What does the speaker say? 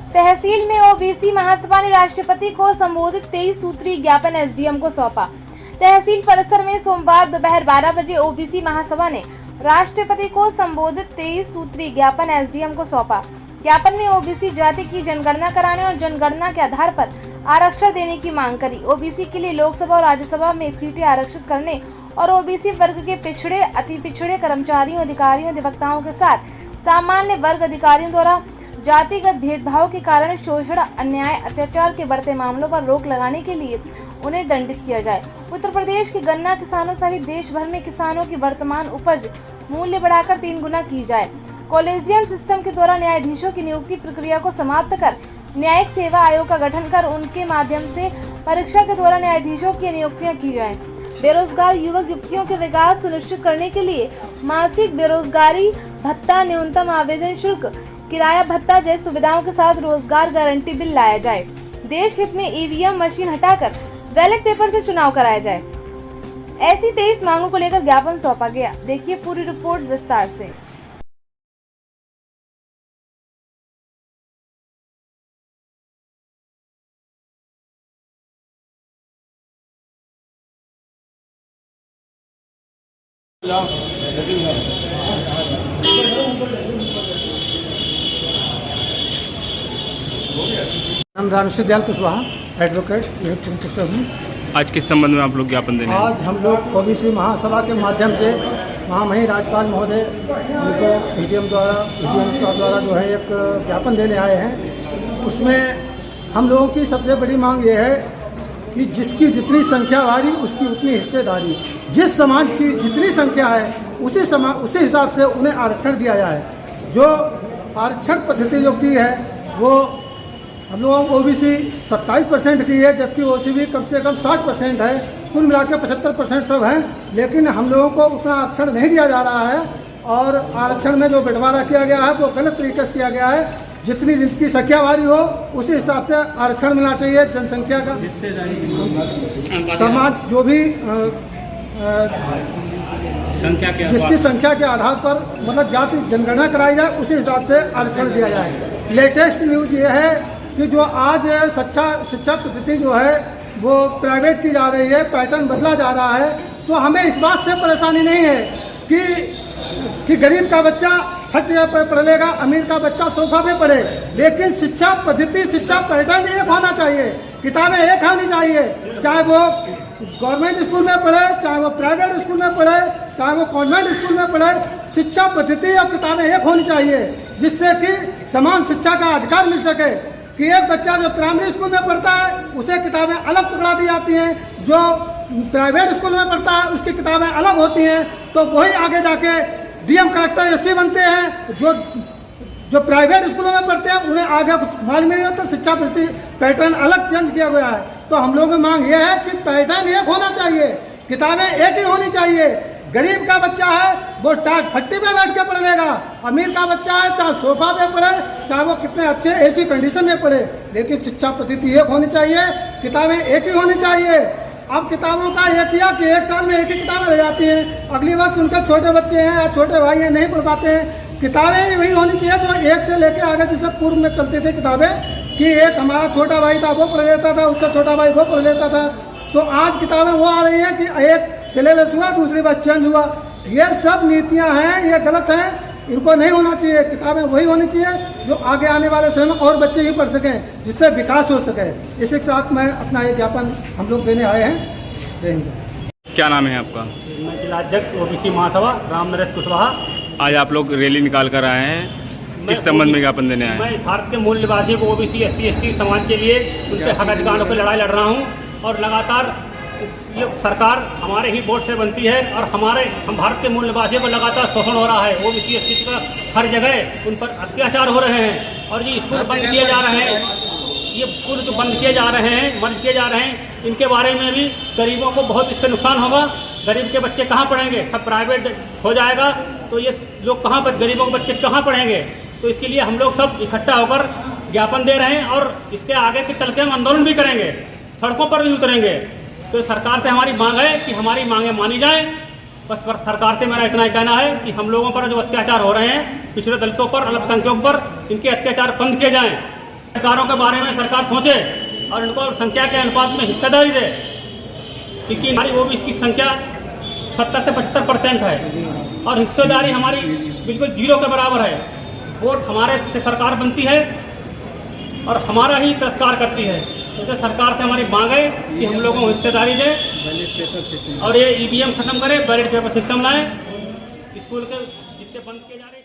तहसील में ओबीसी महासभा ने राष्ट्रपति को संबोधित 23 सूत्रीय ज्ञापन एसडीएम को सौंपा। तहसील परिसर में सोमवार दोपहर 12 बजे ओबीसी महासभा ने राष्ट्रपति को संबोधित 23 सूत्रीय ज्ञापन एसडीएम को सौंपा। ज्ञापन में ओबीसी जाति की जनगणना कराने और जनगणना के आधार पर आरक्षण देने की मांग करी। ओबीसी के लिए लोकसभा और राज्यसभा में सीटें आरक्षित करने और ओबीसी वर्ग के पिछड़े, अति पिछड़े कर्मचारियों, अधिकारियों, अधिवक्ताओं के साथ सामान्य वर्ग अधिकारियों द्वारा जातिगत भेदभाव के कारण शोषण, अन्याय, अत्याचार के बढ़ते मामलों पर रोक लगाने के लिए उन्हें दंडित किया जाए। उत्तर प्रदेश के गन्ना किसानों सहित देश भर में किसानों की वर्तमान उपज मूल्य बढ़ाकर 3 गुना की जाए। कॉलेजियम सिस्टम के द्वारा न्यायाधीशों की नियुक्ति प्रक्रिया को समाप्त कर न्यायिक सेवा आयोग का गठन कर उनके माध्यम से परीक्षा के द्वारा न्यायाधीशों की नियुक्तियां की जाएं। बेरोजगार युवक युवतियों के विकास सुनिश्चित करने के लिए मासिक बेरोजगारी भत्ता, न्यूनतम आवेदन शुल्क, किराया भत्ता जैसी सुविधाओं के साथ रोजगार गारंटी बिल लाया जाए। देश हित में ईवीएम मशीन हटाकर बैलेट पेपर से चुनाव कराया जाए। ऐसी 23 मांगों को लेकर ज्ञापन सौंपा गया। देखिए पूरी रिपोर्ट विस्तार से। हम रामेश्वर दयाल कुशवाहा, एडवोकेट हूँ। आज किस संबंध में आप लोग ज्ञापन देने? आज हम लोग ओबीसी महासभा के माध्यम से महामहिम राज्यपाल महोदय जी को एसडीएम साहब द्वारा जो है एक ज्ञापन देने आए हैं। उसमें हम लोगों की सबसे बड़ी मांग ये है कि जिसकी जितनी संख्या भारी उसकी उतनी हिस्सेदारी। जिस समाज की जितनी संख्या है उसी हिसाब से उन्हें आरक्षण दिया जाए। जो आरक्षण पद्धति जो की है वो हम लोगों को ओबीसी 27% की है, जबकि ओसीबी कम से कम 60% है। कुल मिला के 75% सब हैं, लेकिन हम लोगों को उतना आरक्षण नहीं दिया जा रहा है। और आरक्षण में जो बंटवारा किया गया है वो गलत तरीके से किया गया है। जितनी जिनकी संख्या भारी हो उसी हिसाब से आरक्षण मिलना चाहिए। जनसंख्या का समाज जो भी संख्या के जिसकी संख्या के आधार पर मतलब जाति जनगणना कराई जाए उसी हिसाब से आरक्षण दिया जाए। लेटेस्ट न्यूज ये है कि जो आज शिक्षा पद्धति जो है वो प्राइवेट की जा रही है, पैटर्न बदला जा रहा है। तो हमें इस बात से परेशानी नहीं है कि गरीब का बच्चा खटिया पे पढ़ लेगा, अमीर का बच्चा सोफा पे पढ़े, लेकिन शिक्षा पद्धति, शिक्षा पैटर्न एक होना चाहिए। किताबें एक होनी चाहिए, चाहे वो गवर्नमेंट स्कूल में पढ़े, चाहे वो प्राइवेट स्कूल में पढ़े, चाहे वो कॉन्वेंट स्कूल में पढ़े। शिक्षा पद्धति और किताबें एक होनी चाहिए, जिससे कि समान शिक्षा का अधिकार मिल सके। कि एक बच्चा जो प्राइमरी स्कूल में पढ़ता है उसे किताबें अलग पकड़ा दी जाती हैं, जो प्राइवेट स्कूल में पढ़ता है उसकी किताबें अलग होती हैं। तो वही आगे जाके डीएम, कलेक्टर, एसपी बनते हैं। जो प्राइवेट स्कूलों में पढ़ते हैं उन्हें आगे कुछ मालूम नहीं होता। शिक्षा प्रति पैटर्न अलग चेंज किया गया है। तो हम लोगों की मांग यह है कि पैटर्न एक होना चाहिए, किताबें एक ही होनी चाहिए। गरीब का बच्चा है वो टाट फट्टी पे बैठ के पढ़ लेगा, अमीर का बच्चा है चाहे सोफा पे पढ़े, चाहे वो कितने अच्छे ऐसी कंडीशन में पढ़े, लेकिन शिक्षा पद्धति एक होनी चाहिए, किताबें एक ही होनी चाहिए। अब किताबों का ये किया कि एक साल में एक ही किताबें रह जाती हैं, अगली वर्ष उनके छोटे बच्चे हैं या छोटे भाई हैं नहीं पढ़ पाते हैं। किताबें भी वही होनी चाहिए जो एक से लेके आगे जैसे पूर्व में चलती थी किताबें, कि एक हमारा छोटा भाई था वो पढ़ लेता था, उससे छोटा भाई वो पढ़ लेता था। तो आज किताबें वो आ रही हैं कि एक सिलेबस हुआ, दूसरी बार चेंज हुआ। ये सब नीतियां हैं, ये गलत हैं, इनको नहीं होना चाहिए। किताबें वही होनी चाहिए जो आगे आने वाले समय में और बच्चे ही पढ़ सकें, जिससे विकास हो सके। इसी के साथ मैं अपना ये ज्ञापन हम लोग देने आए हैं। जय हिंद। क्या नाम है आपका? मैं जिलाध्यक्ष ओबीसी महासभा रामनरेश कुशवाहा। आज आप लोग रैली निकाल कर आए हैं, किस संबंध में ज्ञापन देने आए हैं? मैं भारत के मूल निवासियों को ओबीसी, एससी, एसटी समाज के लिए उनके हक अधिकारों पर लड़ाई लड़ रहा हूँ। और लगातार ये सरकार हमारे ही वोट से बनती है और हम भारत के मूल निवासियों को लगातार शोषण हो रहा है। ओबीसी, एससी का हर जगह उन पर अत्याचार हो रहे हैं। और ये स्कूल बंद किए जा रहे हैं, ये स्कूल जो बंद किए जा रहे हैं, बंद किए जा रहे हैं, इनके बारे में भी गरीबों को बहुत इससे नुकसान होगा। गरीब के बच्चे कहाँ पढ़ेंगे? सब प्राइवेट हो जाएगा, तो ये लोग कहाँ पर, गरीबों के बच्चे कहाँ पढ़ेंगे? तो इसके लिए हम लोग सब इकट्ठा होकर ज्ञापन दे रहे हैं और इसके आगे के चल के हम आंदोलन भी करेंगे, सड़कों पर भी उतरेंगे। तो सरकार से हमारी मांग है कि हमारी मांगें मानी जाए। बस सरकार से मेरा इतना ही कहना है कि हम लोगों पर जो अत्याचार हो रहे हैं, पिछड़े दलितों पर, अल्पसंख्यकों पर, इनके अत्याचार बंद किए जाएं। अधिकारों के बारे में सरकार सोचे और इनको संख्या के अनुपात में हिस्सेदारी दे, क्योंकि हमारी ओबीसी की संख्या 70 से 75% है और हिस्सेदारी हमारी बिल्कुल 0 के बराबर है। वोट हमारे से सरकार बनती है और हमारा ही तिरस्कार करती है। तो सरकार से हमारी मांग है कि हम लोगों को हिस्सेदारी दें और ये ईवीएम खत्म करें, बैलेट पेपर सिस्टम लाएं। स्कूल के जितने बंद किए जा रहे हैं